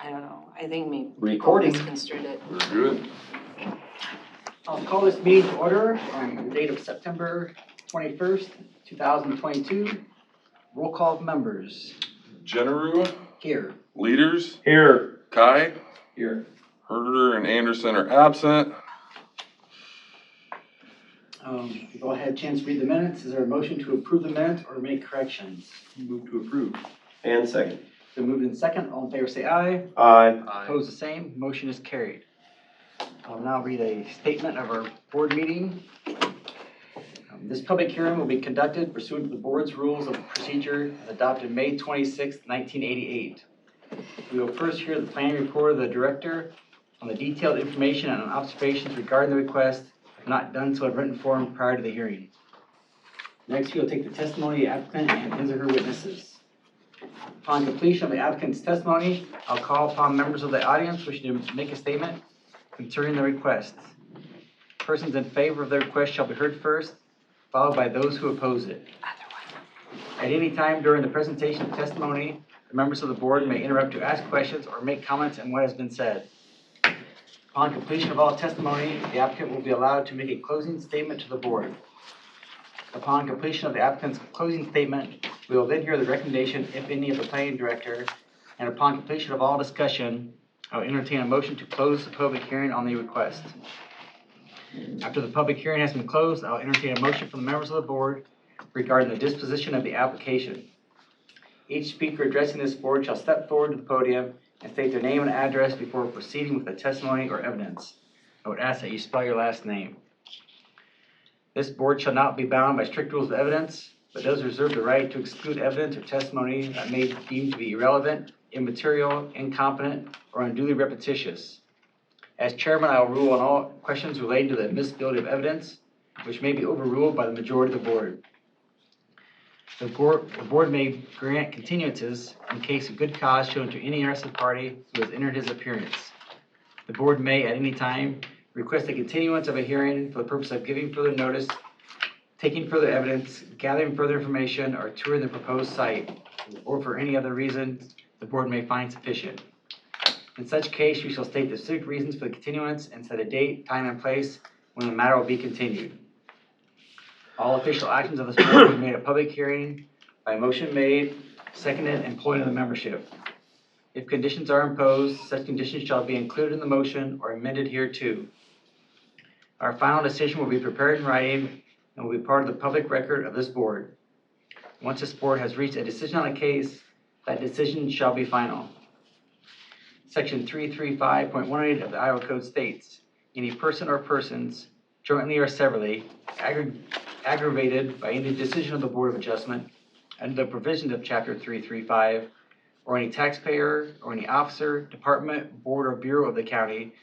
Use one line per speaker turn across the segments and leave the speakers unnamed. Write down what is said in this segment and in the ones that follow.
I don't know. I think maybe
Recording.
people misconstrued it.
We're good.
I'll call this meeting to order on the date of September 21st, 2022. Roll call of members.
Generu,
Here.
leaders,
Here.
Kai,
Here.
Herder, and Anderson are absent.
We've all had a chance to read the minutes. Is there a motion to approve the minutes or make corrections?
Move to approve. And second.
Been moved in second. All in favor say aye.
Aye.
Opposed the same. Motion is carried. I'll now read a statement of our board meeting. This public hearing will be conducted pursuant to the board's rules of procedure as adopted May 26, 1988. We will first hear the planning report of the director on the detailed information and observations regarding the request, if not done so in written form prior to the hearing. Next, we will take the testimony of the applicant and his or her witnesses. Upon completion of the applicant's testimony, I'll call upon members of the audience wishing to make a statement concerning the request. Persons in favor of the request shall be heard first, followed by those who oppose it. At any time during the presentation of testimony, the members of the board may interrupt to ask questions or make comments on what has been said. Upon completion of all testimony, the applicant will be allowed to make a closing statement to the board. Upon completion of the applicant's closing statement, we will then hear the recommendation, if any, of the planning director, and upon completion of all discussion, I will entertain a motion to close the public hearing on the request. After the public hearing has been closed, I'll entertain a motion from the members of the board regarding the disposition of the application. Each speaker addressing this board shall step forward to the podium and state their name and address before proceeding with the testimony or evidence. I would ask that you spell your last name. This board shall not be bound by strict rules of evidence, but does reserve the right to exclude evidence or testimony that may be deemed to be irrelevant, immaterial, incompetent, or unduly repetitious. As chairman, I will rule on all questions relating to the admissibility of evidence, which may be overruled by the majority of the board. The board may grant continuances in case of good cause shown to any interested party who has entered his appearance. The board may, at any time, request a continuance of a hearing for the purpose of giving further notice, taking further evidence, gathering further information, or touring the proposed site, or for any other reason the board may find sufficient. In such case, you shall state the specific reasons for the continuance and set a date, time, and place when the matter will be continued. All official actions of this board will be made at public hearing by motion made, seconded, and appointed to the membership. If conditions are imposed, such conditions shall be included in the motion or amended hereto. Our final decision will be prepared in writing and will be part of the public record of this board. Once this board has reached a decision on a case, that decision shall be final. Section 335.18 of the Iowa Code states, any person or persons, jointly or severally, aggravated by any decision of the Board of Adjustment under the provisions of Chapter 335, or any taxpayer or any officer, department, board, or bureau of the county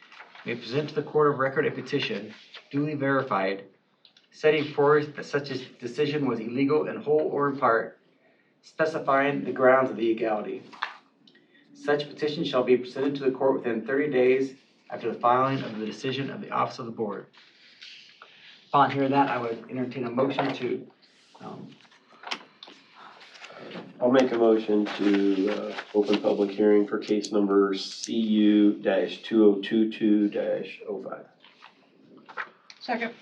may present to the court of record a petition, duly verified, setting forth that such a decision was illegal in whole or in part, specifying the grounds of the legality. Such petition shall be presented to the court within 30 days after the filing of the decision of the office of the board. Upon hearing that, I would entertain a motion to
I'll make a motion to open public hearing for case number CU-2022-05.
Second.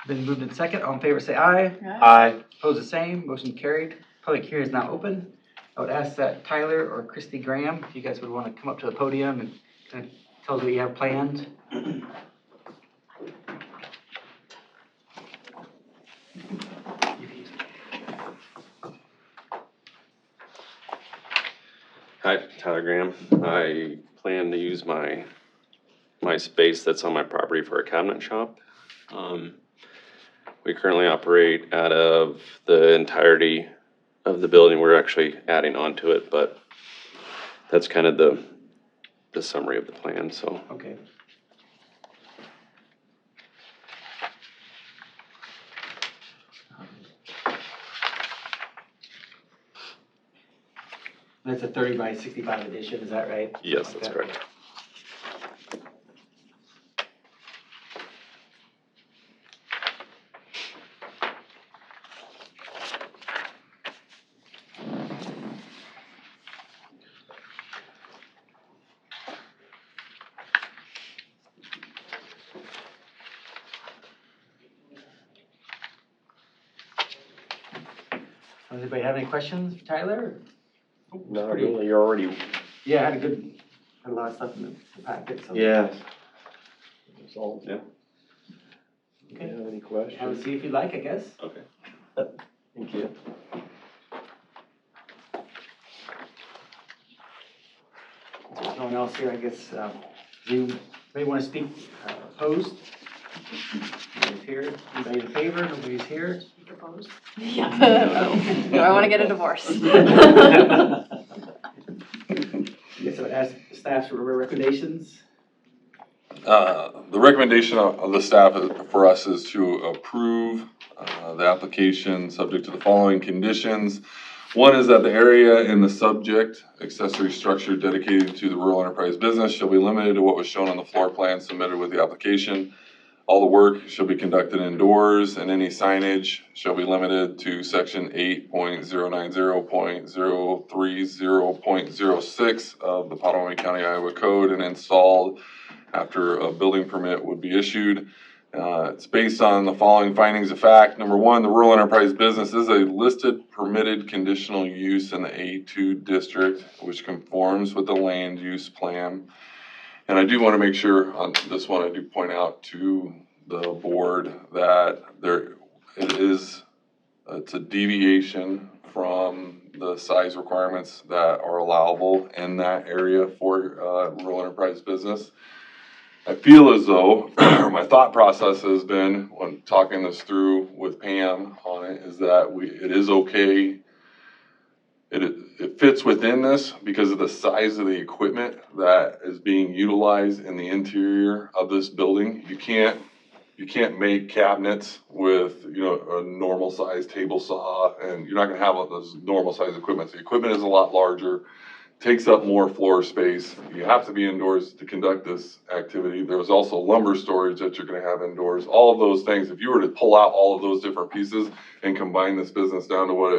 Been moved in second. All in favor say aye.
Aye.
Opposed the same. Motion carried. Public hearing is now open. I would ask that Tyler or Christy Graham, if you guys would want to come up to the podium and kind of tell us what you have planned.
Hi, Tyler Graham. I plan to use my space that's on my property for a cabinet shop. We currently operate out of the entirety of the building. We're actually adding on to it, but that's kind of the summary of the plan, so.
Okay. That's a 30 by 65 edition, is that right?
Yes, that's
Okay.
correct.
Does anybody have any questions for Tyler?
Not really, you're already,
Yeah, I had a lot of stuff in the packet, so.
yeah. Resolved.
Yeah.
Do you have any
Have a
questions?
seat if you'd like, I guess.
Okay.
Thank you.
If there's no one else here, I guess, you may want to speak opposed. Nobody's here. Anybody in favor? Nobody's here.
Opposed?
Yeah. Do I want to get a divorce?
Yes, I would ask the staff for recommendations.
The recommendation of the staff for us is to approve the application subject to the following conditions. One is that the area in the subject accessory structure dedicated to the rural enterprise business shall be limited to what was shown on the floor plan submitted with the application. All the work shall be conducted indoors, and any signage shall be limited to section 8.090.030.06 of the Pottawattamie County, Iowa Code and installed after a building permit would be issued. It's based on the following findings of fact. Number one, the rural enterprise business is a listed permitted conditional use in the A2 district, which conforms with the land use plan. And I do want to make sure on this one, I do point out to the board that it's a deviation from the size requirements that are allowable in that area for rural enterprise business. I feel as though, my thought process has been, when talking this through with Pam on it, is that it is okay. It fits within this because of the size of the equipment that is being utilized in the interior of this building. You can't make cabinets with, a normal size table saw, and you're not gonna have those normal size equipment. The equipment is a lot larger, takes up more floor space. You have to be indoors to conduct this activity. There's also lumber storage that you're gonna have indoors. All of those things, if you were to pull out all of those different pieces and combine this business down to what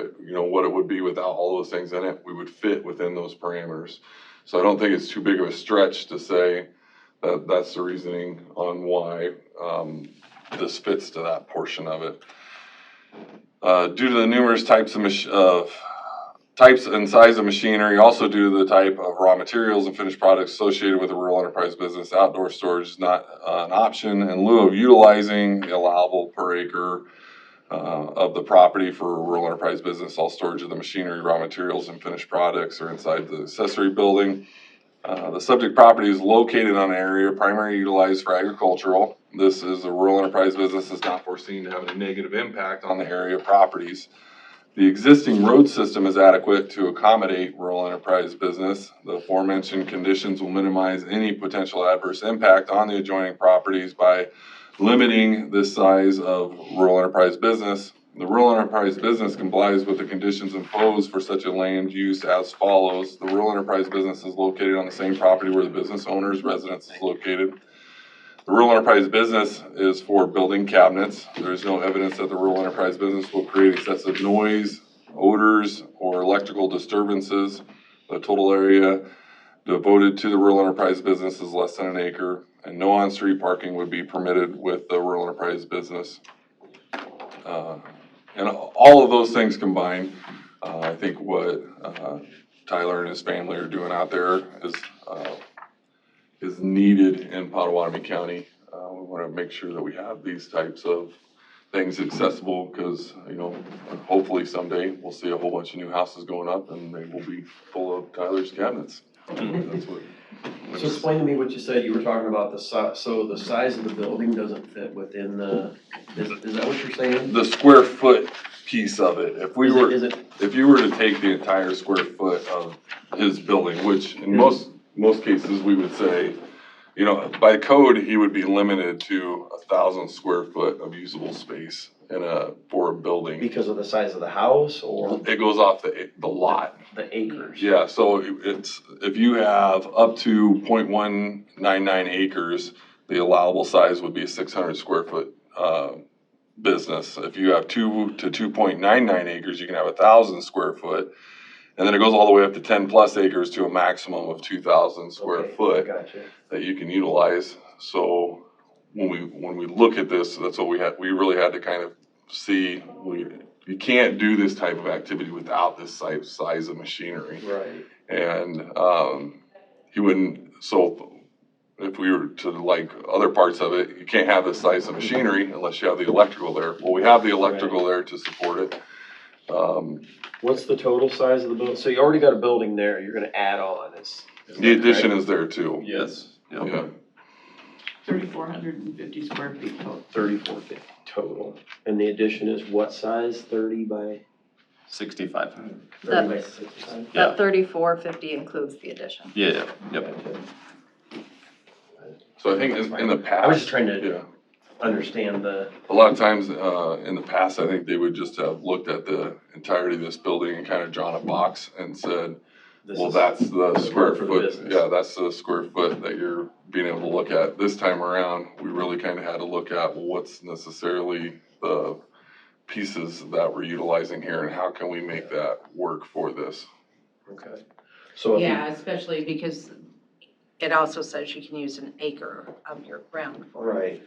it would be without all those things in it, we would fit within those parameters. So I don't think it's too big of a stretch to say that that's the reasoning on why this fits to that portion of it. Due to the numerous types and size of machinery, also due to the type of raw materials and finished products associated with a rural enterprise business, outdoor storage is not an option in lieu of utilizing the allowable per acre of the property for a rural enterprise business. All storage of the machinery, raw materials, and finished products are inside the accessory building. The subject property is located on an area primarily utilized for agricultural. This is a rural enterprise business is not foreseen to have any negative impact on the area properties. The existing road system is adequate to accommodate rural enterprise business. The aforementioned conditions will minimize any potential adverse impact on the adjoining properties by limiting the size of rural enterprise business. The rural enterprise business complies with the conditions imposed for such a land use as follows. The rural enterprise business is located on the same property where the business owner's residence is located. The rural enterprise business is for building cabinets. There is no evidence that the rural enterprise business will create excessive noise, odors, or electrical disturbances. The total area devoted to the rural enterprise business is less than an acre, and no on-street parking would be permitted with the rural enterprise business. And all of those things combined, I think what Tyler and his family are doing out there is needed in Pottawattamie County. We want to make sure that we have these types of things accessible because, hopefully someday we'll see a whole bunch of new houses going up and they will be full of Tyler's cabinets. That's what.
So explain to me what you said. You were talking about the size, so the size of the building doesn't fit within is that what you're saying?
The square foot piece of it. If you were to take the entire square foot of his building, which in most cases we would say, by code, he would be limited to 1,000 square foot of usable space for a building.
Because of the size of the house or
It goes off the lot.
the acres?
Yeah, so if you have up to 0.199 acres, the allowable size would be a 600 square foot business. If you have 2 to 2.99 acres, you can have 1,000 square foot. And then it goes all the way up to 10 plus acres to a maximum of 2,000 square foot
Gotcha.
that you can utilize. So when we look at this, that's what we really had to kind of see. you can't do this type of activity without this size of machinery.
Right.
And, he wouldn't, so if we were to like other parts of it, you can't have this size of machinery unless you have the electrical there. Well, we have the electrical there to support it.
What's the total size of the building? So you already got a building there, you're gonna add on, is
The addition is there too.
Yes.
Yeah.
3,450 square feet total.
3450 total. And the addition is what size? 30 by
65.
30 by 65?
Yeah.
That 3450 includes the addition.
Yeah, yep.
Okay.
So I think in the past.
I was just trying to
Yeah.
understand the,
A lot of times, in the past, I think they would just have looked at the entirety of this building and kind of drawn a box and said,
this
well,
is-
that's the square
for the
foot,
business.
yeah, that's the square foot that you're being able to look at. This time around, we really kind of had to look at, well, what's necessarily the pieces that we're utilizing here and how can we make that work for this?
okay. So if you,
Yeah, especially because it also says you can use an acre of your ground for.
right.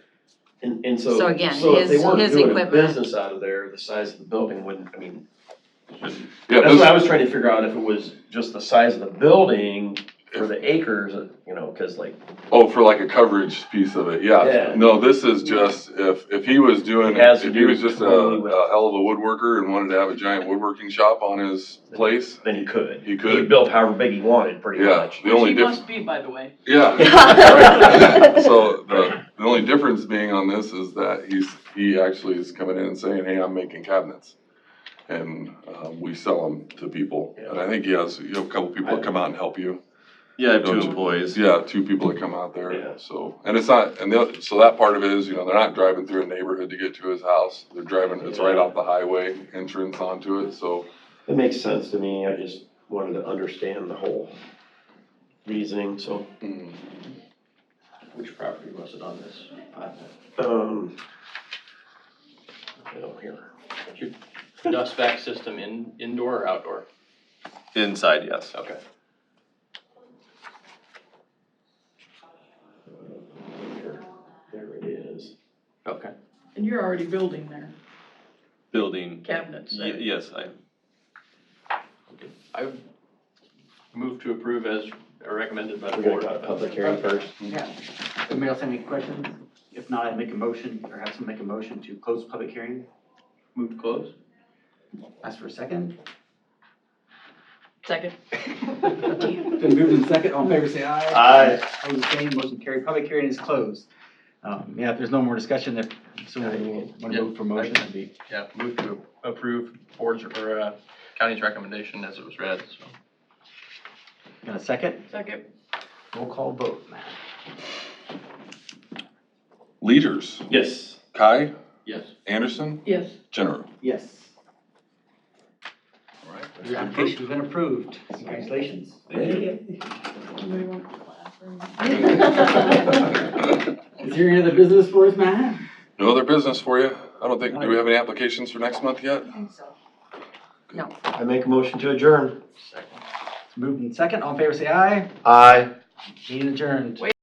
And so,
So again,
so if they
his-
weren't
his
doing a
equipment-
business out of there, the size of the building wouldn't, I mean,
Yeah,
that's
this,
what I was trying to figure out, if it was just the size of the building for the acres, you know, cause like,
oh, for like a coverage piece of it, yeah.
Yeah.
No, this is just, if he was doing,
It has to
if he
do
was just a
totally with-
hell of a woodworker and wanted to have a giant woodworking shop on his place,
then he could.
he could.
He built however big he wanted, pretty
Yeah,
much.
the only
He
difference.
must be, by the way.
Yeah. Right. So the only difference being on this is that he actually is coming in and saying, hey, I'm making cabinets. And, we sell them to people. And I think you have a couple people that come out and help you.
Yeah, I have two
Don't you?
employees.
Yeah, two people that come out
Yeah.
there, so, and it's not, so that part of it is, you know, they're not driving through a neighborhood to get to his house. They're driving, it's right off the highway entrance onto it, so.
It makes sense to me, I just wanted to understand the whole reasoning, so.
Which property was it on this?
I don't hear.
Dust vac system indoor or outdoor?
Inside, yes.
Okay.
There it is.
Okay.
And you're already building there,
Building,
cabinets there.
yes,
I move to approve as recommended by the
We're gonna
board.
go to public hearing first.
Yeah. Anybody else have any questions? If not, I'd make a motion, or have someone make a motion to close the public hearing.
Move to close?
Ask for a second.
Second.
Been moved in second, all in favor say aye.
Aye.
Opposed, the same, motion carried, public hearing is closed. Yeah, if there's no more discussion, if someone will want to move for motion, that'd be.
Yeah, move to approve board's or county's recommendation as it was read, so.
Got a second?
Second.
Roll call vote, Matt.
Leaders,
Yes.
Kai,
Yes.
Anderson,
Yes.
Jenner.
Yes.
All right.
Your application's been approved. Congratulations. Is there any other business for us, Matt?
No other business for you? I don't think, do we have any applications for next month yet?
I think so.
I make a motion to adjourn.
It's moved in second, all in favor say aye.
Aye.
Meeting adjourned.